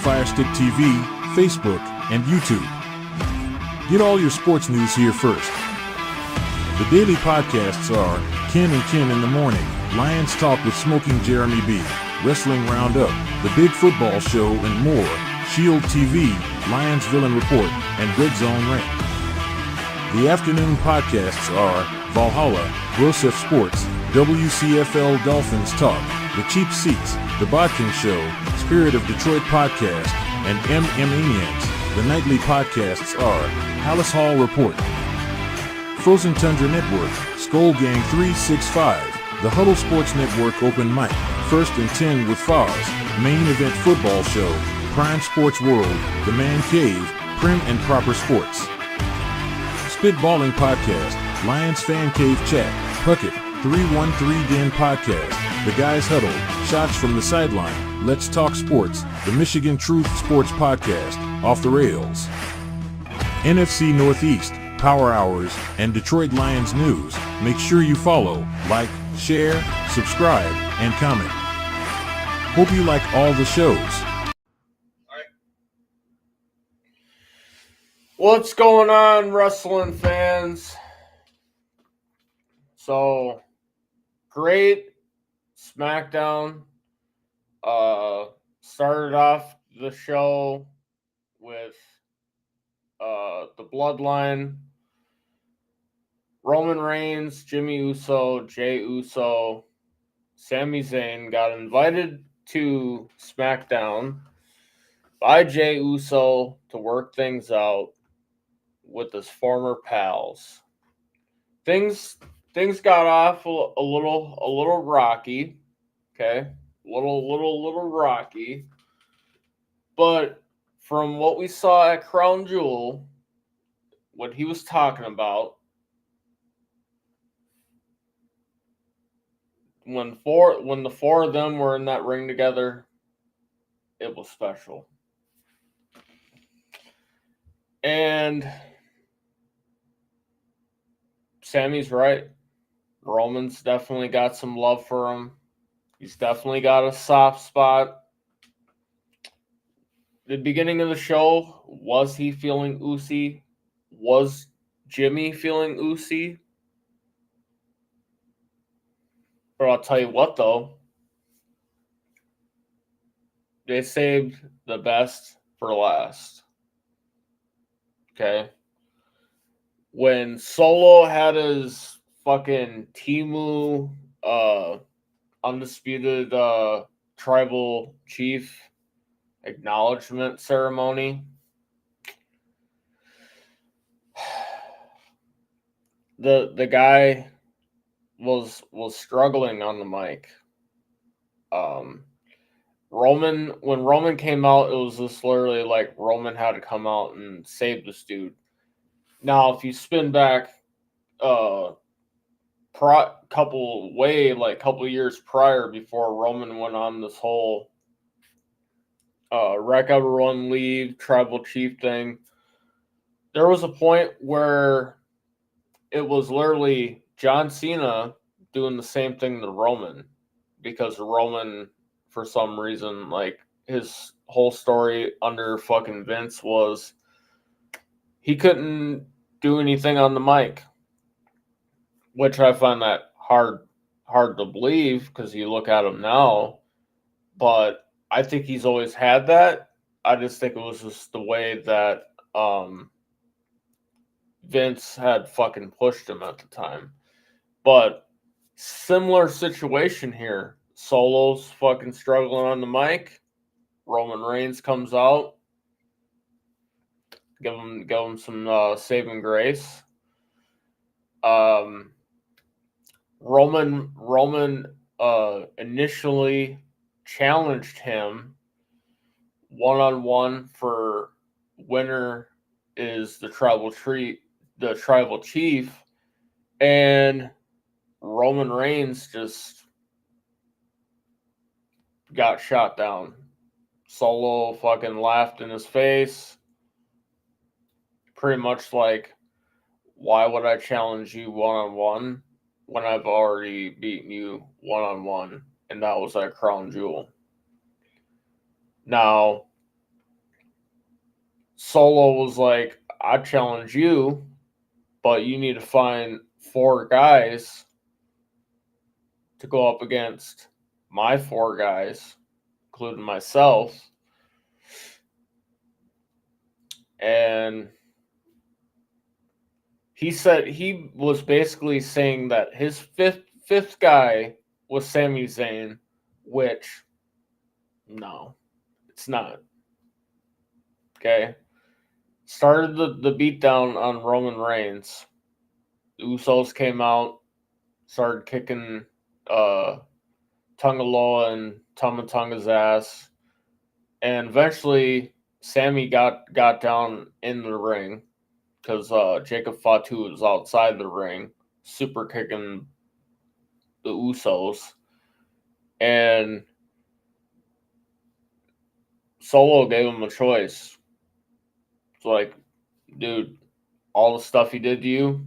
Firestick TV, Facebook, and YouTube. Get all your sports news here first. The daily podcasts are Ken and Ken in the Morning, Lions Talk with Smoking Jeremy B, Wrestling Roundup, The Big Football Show, and more, Shield TV, Lions Villain Report, and Red Zone Rant. The afternoon podcasts are Valhalla, Grosef Sports, WCFL Dolphins Talk, The Cheap Seats, The Bodkin Show, Spirit of Detroit Podcast, and MM The nightly podcasts are Hallis Hall Report, Frozen Tundra Network, Skull Gang 365, The Huddle Sports Network Open Mic, First and 10 with Foz, Main Event Football Show, Prime Sports World, The Man Cave, Prim and Proper Sports. Spitballing Podcast, Lions Fan Cave Chat, Puckett, 313 Den Podcast, The Guys Huddle, Shots from the Sideline, Let's Talk Sports, The Michigan Truth Sports Podcast, Off the Rails. NFC Northeast, Power Hours, and Detroit Lions News. Make sure you follow, like, share, subscribe, and comment. Hope you like all the shows. What's going on, wrestling fans? So, great SmackDown. Started off the show with the Bloodline. Roman Reigns, Jimmy Uso, Jey Uso, Sami Zayn got invited to SmackDown by Jey Uso to work things out with his former pals. Things got off a little rocky, okay? Little rocky. But from what we saw at Crown Jewel, what he was talking about, when the four of them were in that ring together, it was special. And Sammy's right. Roman's definitely got some love for him. He's definitely got a soft spot. The beginning of the show, was he feeling Usi? Was Jimmy feeling Usi? But I'll tell you what, though. They saved the best for last. Okay? When Solo had his fucking Temu undisputed tribal chief acknowledgement ceremony, the guy was struggling on the mic. When Roman came out, it was just literally like Roman had to come out and save this dude. Now, if you spin back couple years prior, before Roman went on this whole wreck everyone, leave, tribal chief thing, there was a point where it was literally John Cena doing the same thing to Roman, because Roman, for some reason, like, his whole story under fucking Vince was he couldn't do anything on the mic, which I find that hard to believe, because you look at him now. But I think he's always had that. I just think it was just the way that Vince had fucking pushed him at the time. But similar situation here. Solo's fucking struggling on the mic. Roman Reigns comes out. Give him some saving grace. Roman initially challenged him one-on-one for winner is the tribal chief, and Roman Reigns just got shot down. Solo fucking laughed in his face, pretty much like, why would I challenge you one-on-one when I've already beaten you one-on-one? And that was at Crown Jewel. Now, Solo was like, I challenge you, but you need to find 4 guys to go up against my 4 guys, including myself. And he said he was basically saying that his fifth guy was Sami Zayn, which no, it's not. Okay. Started the beatdown on Roman Reigns. The Usos came out, started kicking Tungaloa and Tama Tonga's ass. And eventually Sammy got down in the ring because Jacob Fatu was outside the ring, super kicking the Usos. And Solo gave him a choice. It's like, dude, all the stuff he did to you,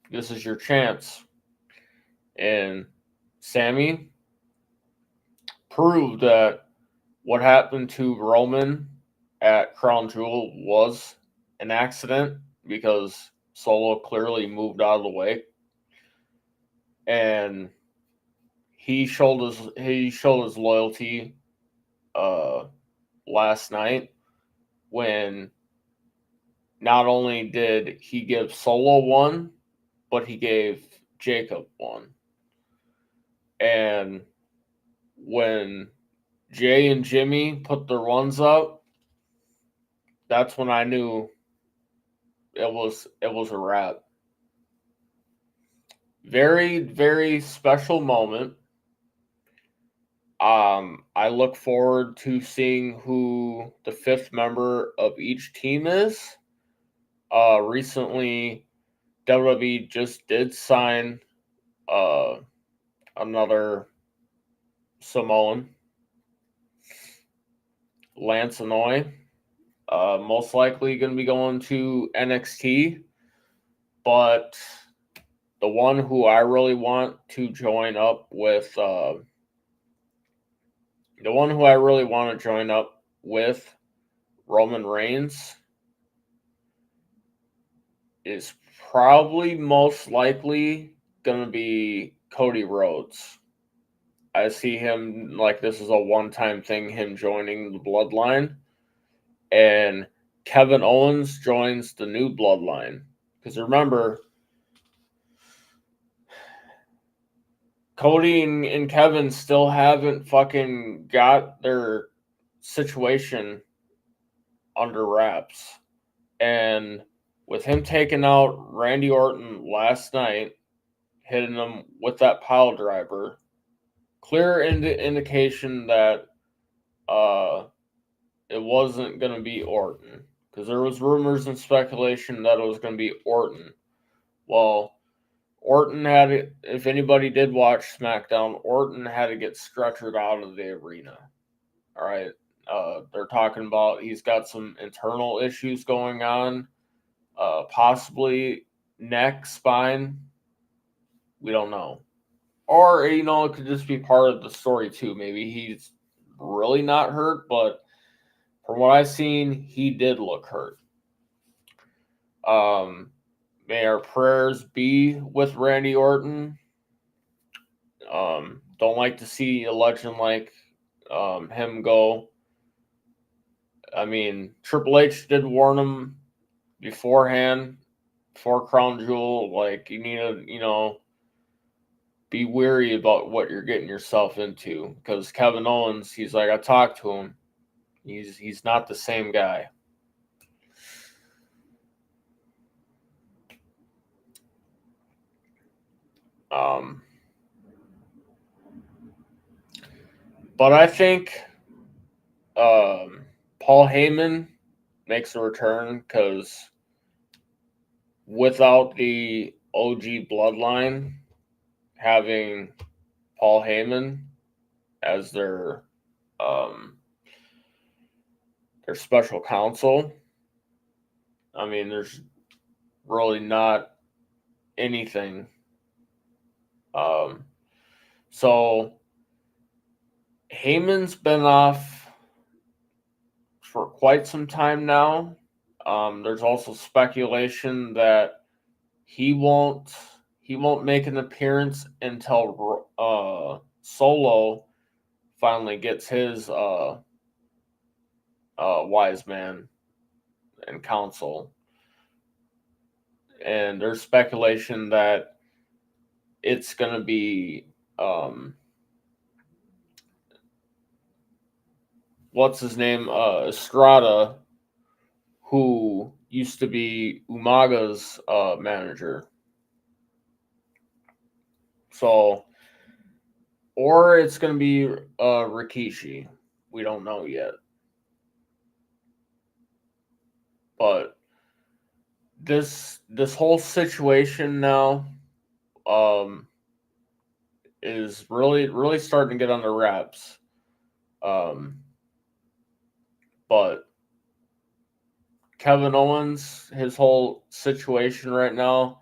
this is your chance. And Sammy proved that what happened to Roman at Crown Jewel was an accident because Solo clearly moved out of the way. And he showed his loyalty last night when not only did he give Solo one, but he gave Jacob one. And when Jay and Jimmy put their ones up, that's when I knew it was a wrap. Very, very special moment. I look forward to seeing who the 5th member of each team is. Recently, WWE just did sign another Samoan, Lance Anoa'i. Most likely going to be going to NXT, but the one who I really want to join up with Roman Reigns is probably most likely going to be Cody Rhodes. I see him like this is a one-time thing, him joining the Bloodline. And Kevin Owens joins the new Bloodline. Because remember, Cody and Kevin still haven't fucking got their situation under wraps. And with him taking out Randy Orton last night, hitting him with that pile driver, clear indication that it wasn't going to be Orton. Because there was rumors and speculation that it was going to be Orton. Well, Orton had it, if anybody did watch SmackDown, Orton had to get stretchered out of the arena. All right. They're talking about he's got some internal issues going on, possibly neck, spine. We don't know. Or, it could just be part of the story too. Maybe he's really not hurt, but from what I've seen, he did look hurt. May our prayers be with Randy Orton. Don't like to see a legend like him go. I mean, Triple H did warn him beforehand, before Crown Jewel, like, you need to, be wary about what you're getting yourself into. Because Kevin Owens, he's like, I talked to him. He's not the same guy. But I think Paul Heyman makes a return because without the OG bloodline having Paul Heyman as their special counsel, I mean, there's really not anything. So Heyman's been off for quite some time now. There's also speculation that he won't make an appearance until Solo finally gets his wise man and council. And there's speculation that it's going to be what's his name, Estrada, who used to be Umaga's manager. So, or it's going to be Rikishi. We don't know yet. But this whole situation now is really starting to get under wraps. But Kevin Owens, his whole situation right now,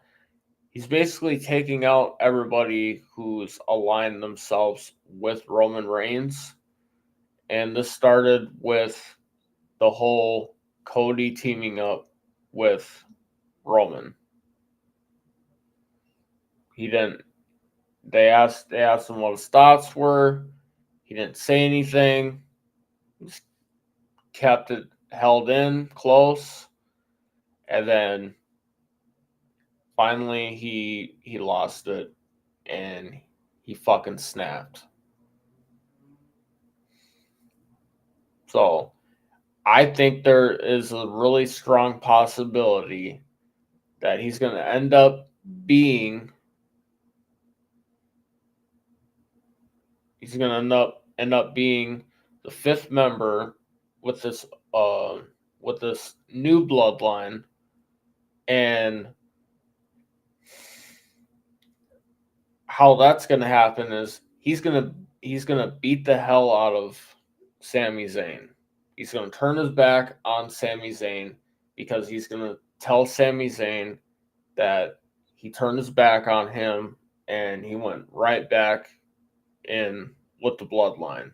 he's basically taking out everybody who's aligned themselves with Roman Reigns. And this started with the whole Cody teaming up with Roman. He didn't. They asked him what his thoughts were. He didn't say anything. Just kept it held in close, and then finally he lost it, and he fucking snapped. So I think there is a really strong possibility that he's going to end up being the fifth member with this new bloodline. And how that's going to happen is he's going to beat the hell out of Sami Zayn. He's going to turn his back on Sami Zayn because he's going to tell Sami Zayn that he turned his back on him and he went right back in with the bloodline.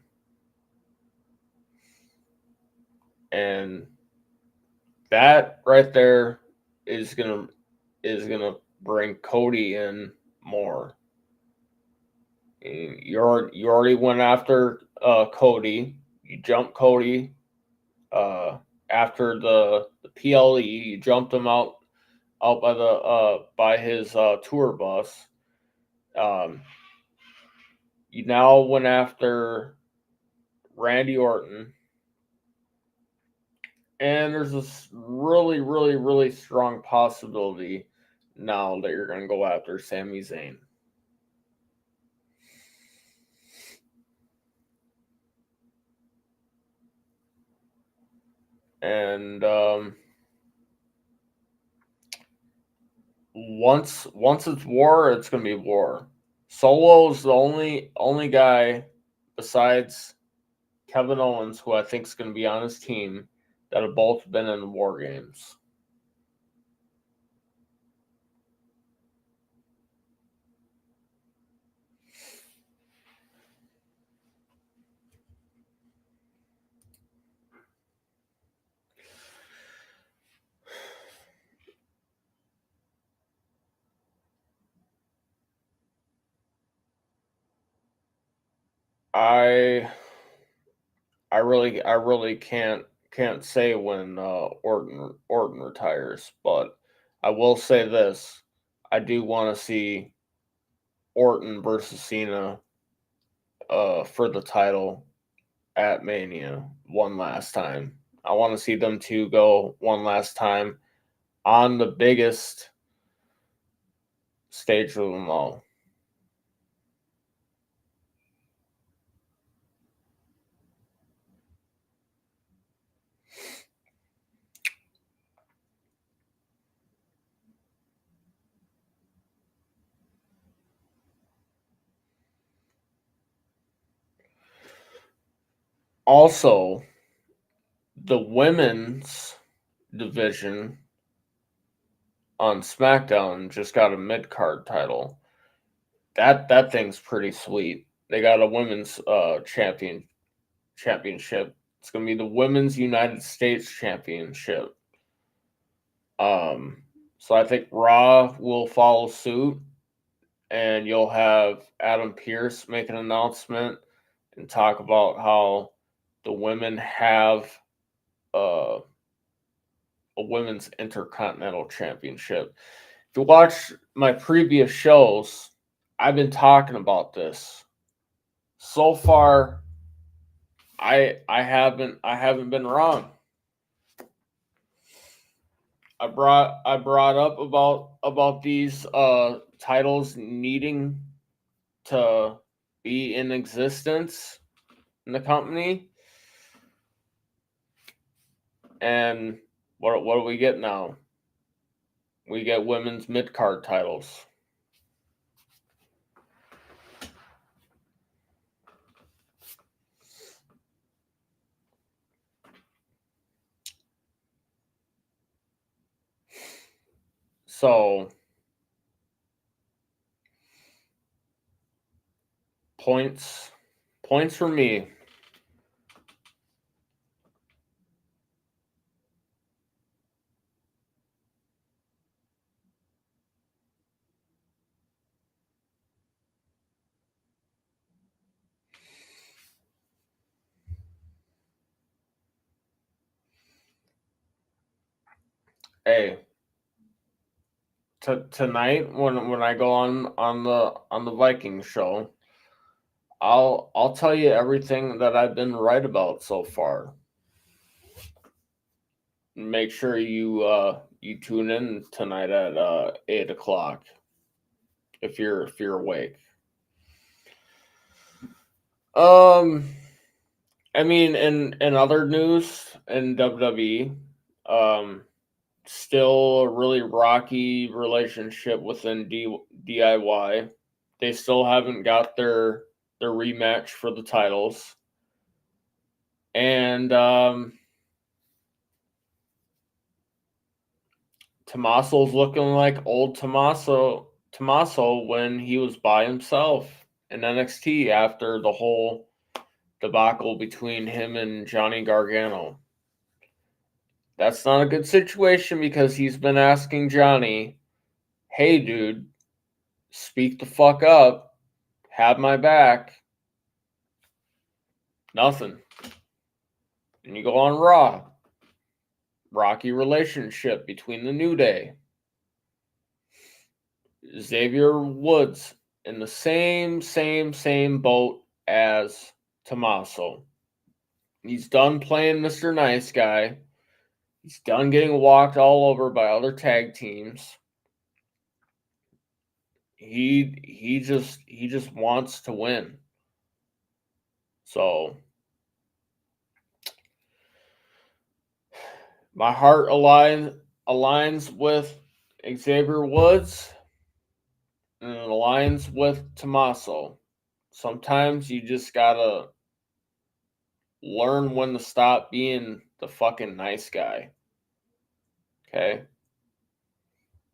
And that right there is gonna bring Cody in more. You already went after Cody. You jumped Cody after the PLE. You jumped him out by the by his tour bus. You now went after Randy Orton. And there's this really strong possibility now that you're going to go after Sami Zayn. And once it's war, it's going to be war. Solo's the only guy besides Kevin Owens who I think is going to be on his team that have both been in the War Games. I really can't say when Orton retires, but I will say this: I do want to see Orton versus Cena for the title at Mania one last time. I want to see them two go one last time on the biggest stage of them all. Also, the women's division on SmackDown just got a mid-card title. That thing's pretty sweet. They got a women's championship. It's going to be the Women's United States Championship. So I think Raw will follow suit, and you'll have Adam Pearce make an announcement and talk about how the women have uh, a women's intercontinental championship. If you watch my previous shows, I've been talking about this. So far, I haven't been wrong. I brought up about these titles needing to be in existence in the company, and what do we get now? We get women's mid card titles. So points for me. Hey, tonight when I go on the Viking show, I'll tell you everything that I've been right about so far. Make sure you tune in tonight at 8 o'clock if you're awake. Um, I mean, in other news in WWE, um, still a really rocky relationship within DIY. They still haven't got their rematch for the titles, and Tommaso's looking like old Tommaso when he was by himself in NXT after the whole debacle between him and Johnny Gargano. That's not a good situation because he's been asking Johnny, "Hey dude, speak the fuck up. Have my back." Nothing. And you go on Raw. Rocky relationship between the New Day. Xavier Woods in the same boat as Tommaso. He's done playing Mr. Nice Guy. He's done getting walked all over by other tag teams. He just wants to win. So my heart aligns with Xavier Woods and it aligns with Tommaso. Sometimes you just gotta learn when to stop being the fucking nice guy. Okay?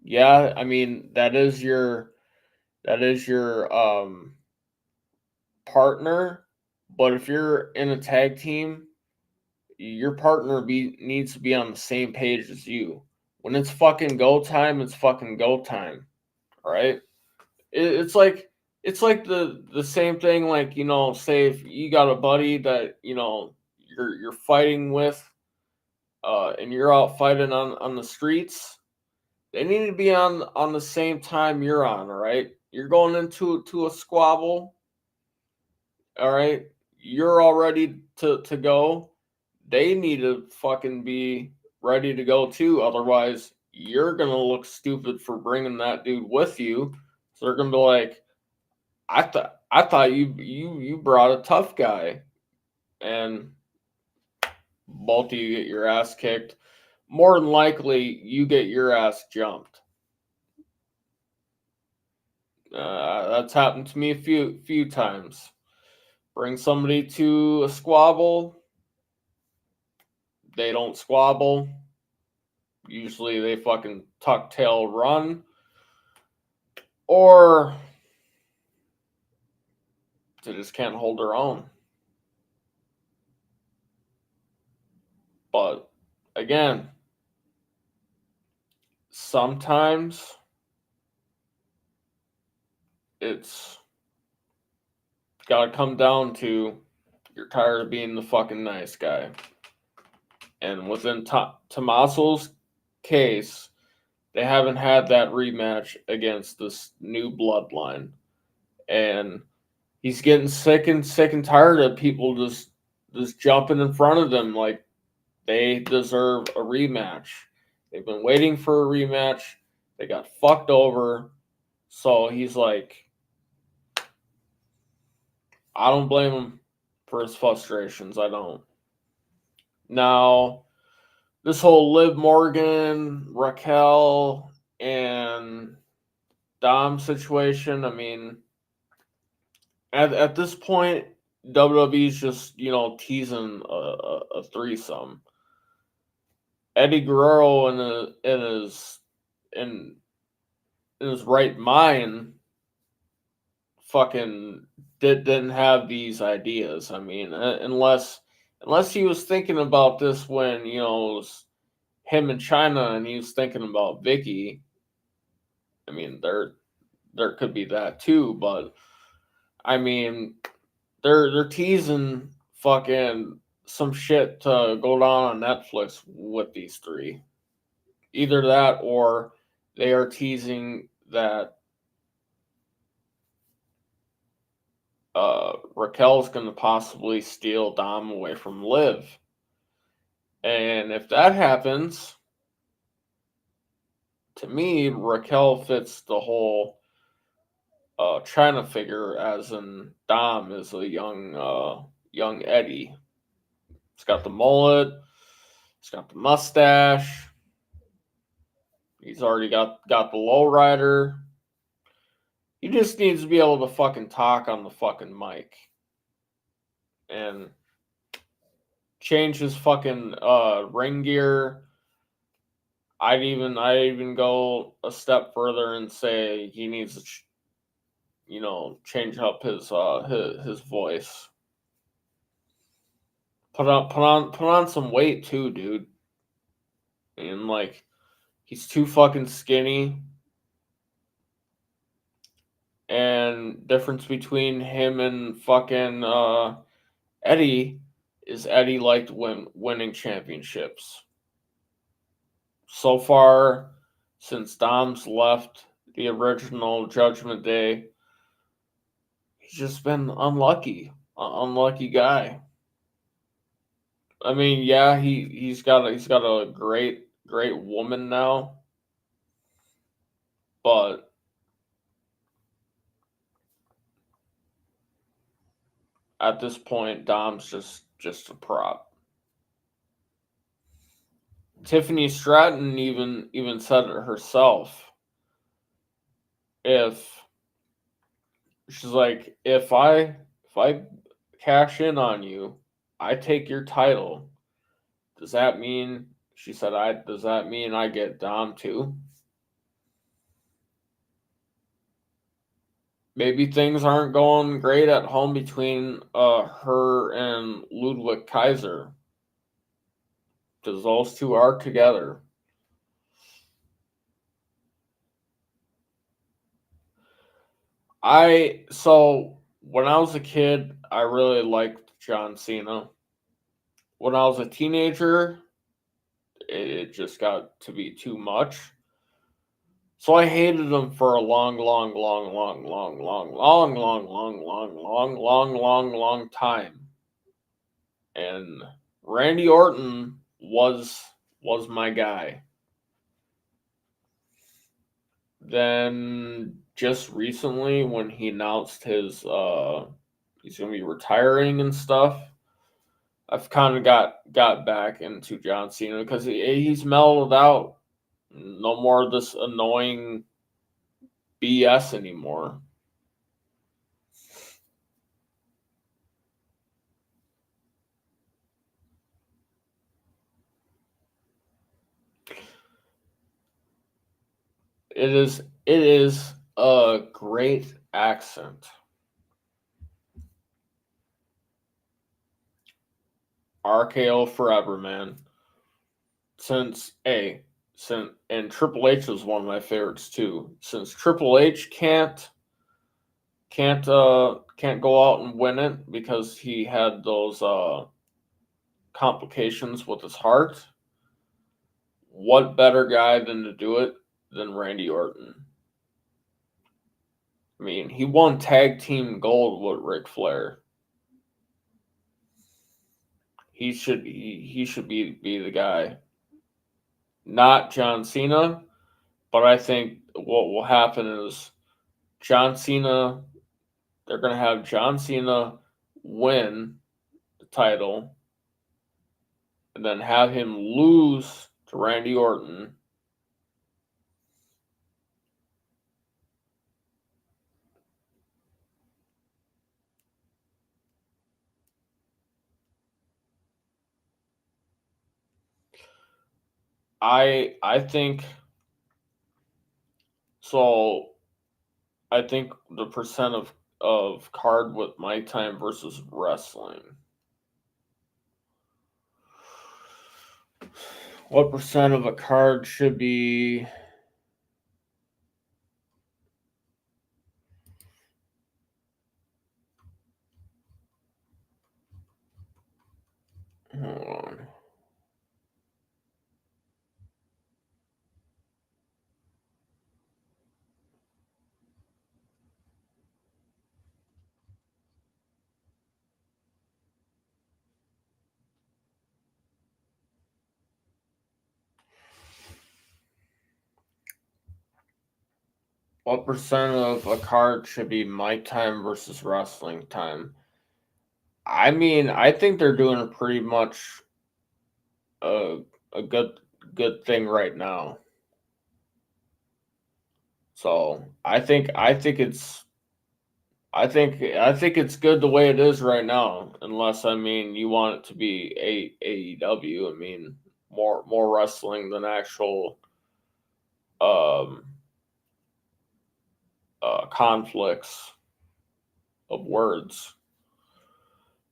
Yeah, I mean that is your partner, but if you're in a tag team, your partner needs to be on the same page as you. When it's fucking go time, it's fucking go time. All right? It's like the same thing, like, say if you got a buddy that, you're fighting with, and you're out fighting on the streets. They need to be on the same time you're on, all right? You're going into a squabble, all right? You're all ready to go. They need to fucking be ready to go too. Otherwise, you're gonna look stupid for bringing that dude with you. So they're gonna be like, I thought you brought a tough guy, and both of you get your ass kicked. More than likely, you get your ass jumped. That's happened to me a few times. Bring somebody to a squabble. They don't squabble. Usually they fucking tuck tail run. Or they just can't hold their own. But again, sometimes it's gotta come down to you're tired of being the fucking nice guy. And within Tommaso's case, they haven't had that rematch against this new bloodline. And he's getting sick and tired of people just jumping in front of them like they deserve a rematch. They've been waiting for a rematch. They got fucked over. So he's like, I don't blame him for his frustrations. I don't. Now, this whole Liv Morgan, Raquel, and Dom situation, I mean, at this point, WWE's just, teasing a threesome. Eddie Guerrero in his right mind fucking didn't have these ideas. I mean, unless he was thinking about this when, it was him in China and he was thinking about Vicky. I mean, there could be that too, but I mean, they're teasing fucking some shit to go down on Netflix with these three. Either that or they are teasing that Raquel's going to possibly steal Dom away from Liv. And if that happens, to me, Raquel fits the whole China figure, as in Dom is a young Eddie. He's got the mullet, he's got the mustache, he's already got the lowrider. He just needs to be able to fucking talk on the fucking mic. And change his fucking ring gear. I'd even go a step further and say he needs to, change up his voice. Put on some weight too, dude. And like, he's too fucking skinny. And difference between him and fucking Eddie is Eddie liked winning championships. So far, since Dom's left the original Judgment Day, he's just been unlucky. Unlucky guy. I mean, yeah, he's got a great woman now, but at this point, Dom's just a prop. Tiffany Stratton even said it herself. She's like, if I cash in on you, I take your title. Does that mean, she said, does that mean I get Dom too? Maybe things aren't going great at home between her and Ludwig Kaiser, because those two are together. So when I was a kid, I really liked John Cena. When I was a teenager, it just got to be too much. So I hated him for a long time. And Randy Orton was my guy. Then just recently, when he announced he's gonna be retiring and stuff, I've kind of got back into John Cena because he's mellowed out. No more of this annoying BS anymore. It is a great accent. RKO forever, man. Since And Triple H was one of my favorites too. Since Triple H can't go out and win it because he had those complications with his heart. What better guy than to do it than Randy Orton? I mean, he won tag team gold with Ric Flair. He should be the guy, not John Cena. But I think what will happen is John Cena. They're going to have John Cena win the title, and then have him lose to Randy Orton. I think so. I think the percent of card with my time versus wrestling. What percent of a card should be? Hold on. What percent of a card should be my time versus wrestling time? I mean, I think they're doing pretty much a good thing right now. So I think it's it's good the way it is right now. Unless I mean you want it to be AEW. I mean more wrestling than actual um conflicts of words.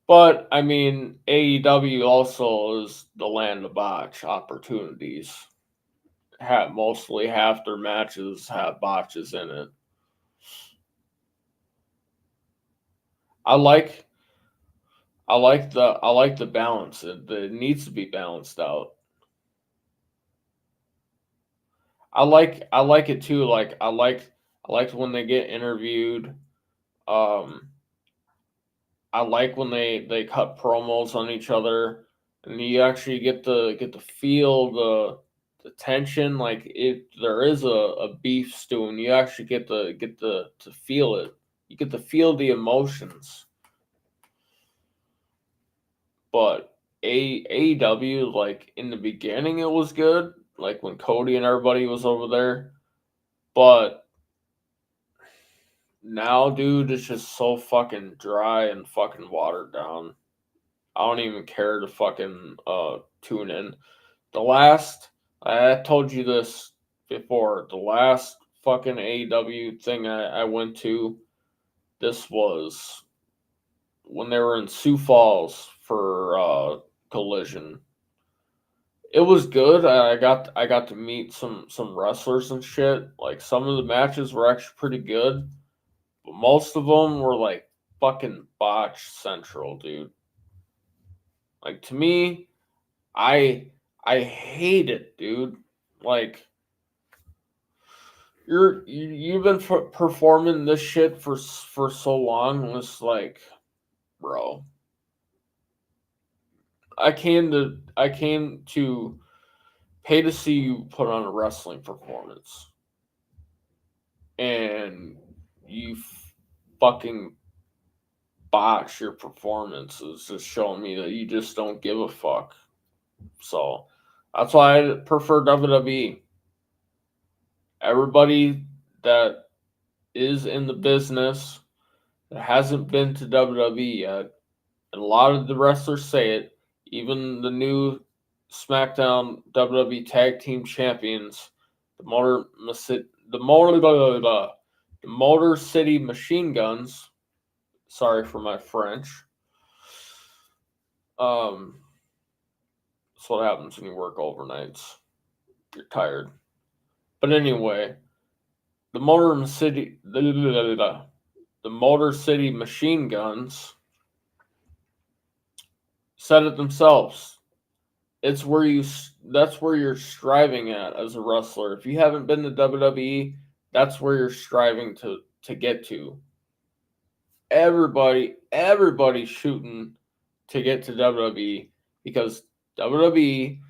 But I mean AEW also is the land of botch opportunities. Mostly half their matches have botches in it. I like I like the balance. It needs to be balanced out. I like it too. I like when they get interviewed. Um, I like when they cut promos on each other, and you actually get to feel the tension. Like if there is a beef stew, and you actually get to feel it. You get to feel the emotions. But AEW, like in the beginning, it was good. Like when Cody and everybody was over there, but now, dude, it's just so fucking dry and fucking watered down. I don't even care to fucking tune in. The last I told you this before, the last fucking AEW thing I went to, this was when they were in Sioux Falls for Collision. It was good. I got to meet some wrestlers and shit. Like some of the matches were actually pretty good. But most of them were like fucking botch central, dude. Like to me, I hate it, dude. Like you've been performing this shit for so long. And it's like, bro, I came to pay to see you put on a wrestling performance, and you fucking botch your performance is just showing me that you just don't give a fuck. So that's why I prefer WWE. Everybody that is in the business that hasn't been to WWE yet, and a lot of the wrestlers say it, even the new SmackDown WWE Tag Team Champions, the Motor City Machine Guns. Sorry for my French. That's what happens when you work overnights. You're tired. But anyway, the Motor City Machine Guns said it themselves. It's where that's where you're striving at as a wrestler. If you haven't been to WWE, that's where you're striving to get to. Everybody's shooting to get to WWE because WWE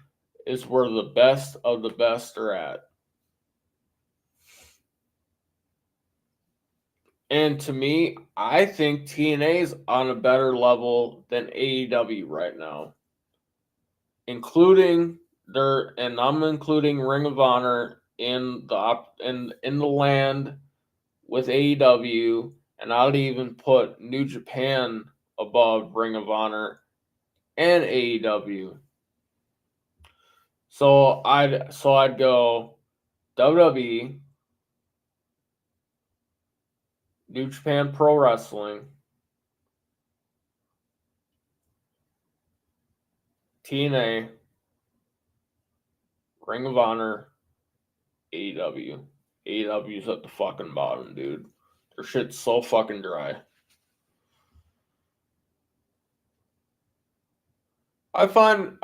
is where the best of the best are at. And to me, I think TNA is on a better level than AEW right now. Including I'm including Ring of Honor in the land with AEW, and I'd even put New Japan above Ring of Honor and AEW. So I'd go WWE, New Japan Pro Wrestling, TNA, Ring of Honor, AEW. AEW's at the fucking bottom, dude. Their shit's so fucking dry. I find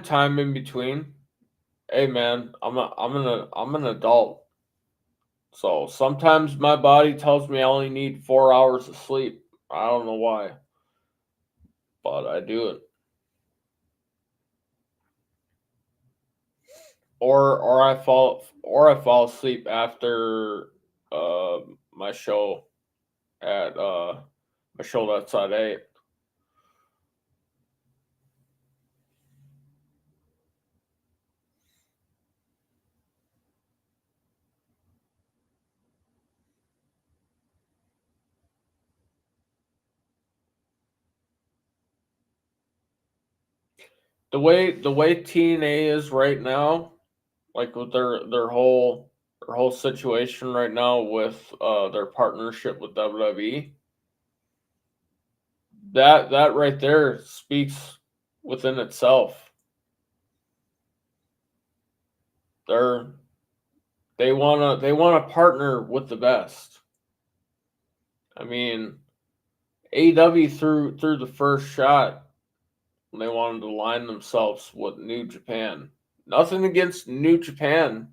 time in between. Hey man, I'm an adult. So sometimes my body tells me I only need 4 hours of sleep. I don't know why. But I do it. Or I fall asleep after my show at my show that's at 8. The way TNA is right now, like with their whole situation right now with their partnership with WWE, that right there speaks within itself. They're they wanna partner with the best. I mean, AEW through the first shot when they wanted to line themselves with New Japan. Nothing against New Japan,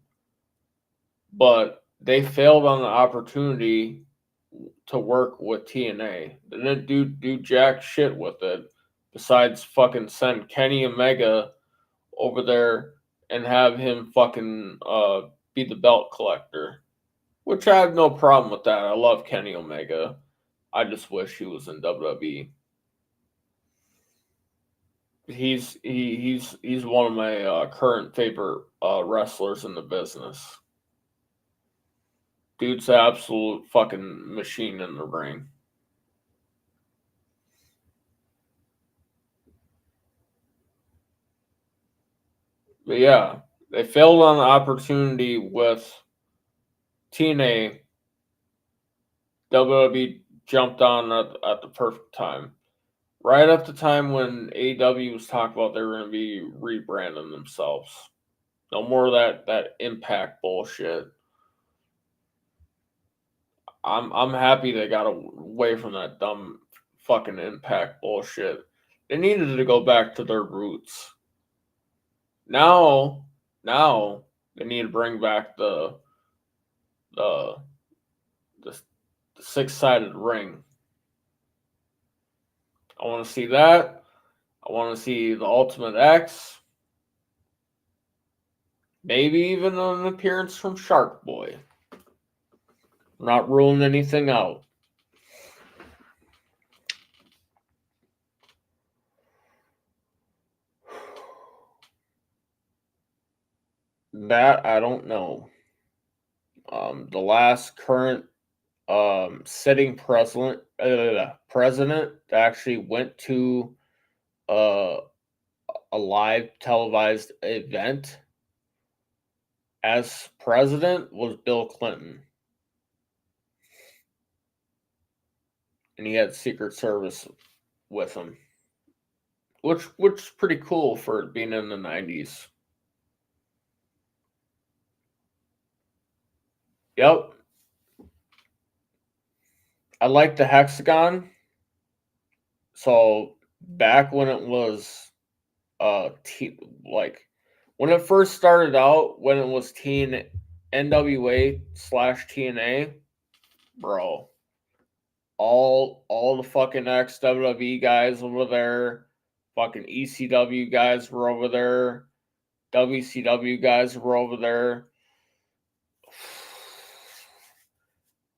but they failed on the opportunity to work with TNA. They didn't do jack shit with it besides fucking send Kenny Omega over there and have him fucking be the belt collector. Which I have no problem with that. I love Kenny Omega. I just wish he was in WWE. He's one of my current favorite wrestlers in the business. Dude's an absolute fucking machine in the ring. But yeah, they failed on the opportunity with TNA. WWE jumped on at the perfect time. Right at the time when AEW was talking about they were going to be rebranding themselves. No more of that Impact bullshit. I'm happy they got away from that dumb fucking Impact bullshit. They needed to go back to their roots. Now they need to bring back the the six-sided ring. I want to see that. I want to see the Ultimate X. Maybe even an appearance from Shark Boy. Not ruling anything out. That I don't know. The last current sitting president that actually went to uh, a live televised event as president was Bill Clinton. And he had Secret Service with him. Which is pretty cool for being in the 90s. Yep. I like the hexagon. So back when it was like when it first started out, when it was NWA/TNA, bro, all the fucking ex WWE guys over there, fucking ECW guys were over there, WCW guys were over there.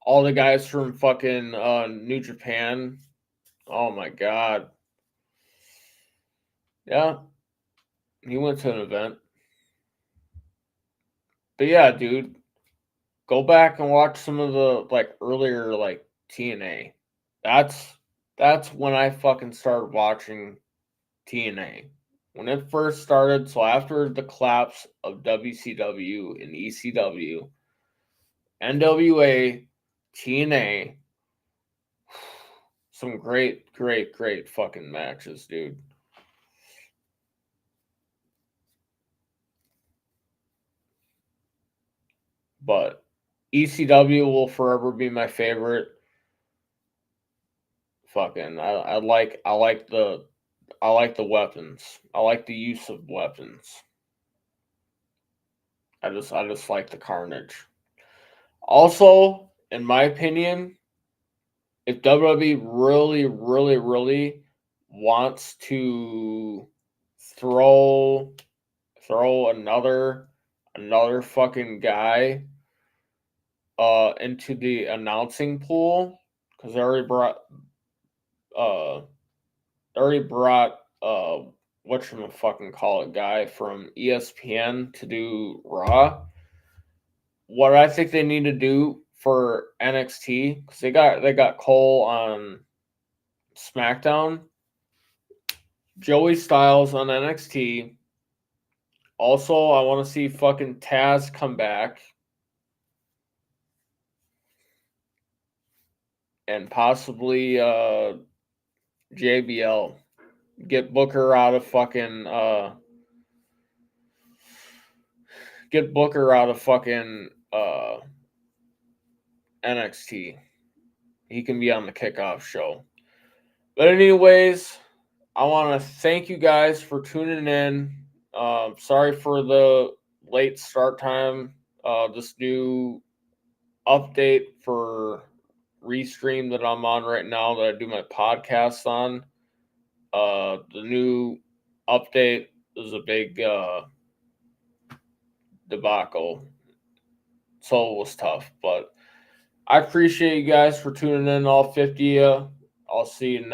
All the guys from fucking New Japan. Oh my god. Yeah, he went to an event. But yeah, dude, go back and watch some of the like earlier like TNA. That's when I fucking started watching TNA. When it first started, so after the collapse of WCW and ECW, NWA, TNA, some great fucking matches, dude. But ECW will forever be my favorite. Fucking I like the weapons. I like the use of weapons. I just like the carnage. Also, in my opinion, if WWE really wants to throw another fucking guy into the announcing pool, because they already brought whatchamacallit guy from ESPN to do Raw. What I think they need to do for NXT, because they got Cole on SmackDown, Joey Styles on NXT. Also, I want to see fucking Taz come back. And possibly JBL. Get Booker out of fucking NXT. He can be on the kickoff show. But anyways, I want to thank you guys for tuning in. Sorry for the late start time. This new update for Restream that I'm on right now that I do my podcast on. The new update is a big debacle. So it was tough, but I appreciate you guys for tuning in, all 50 of you. I'll see you next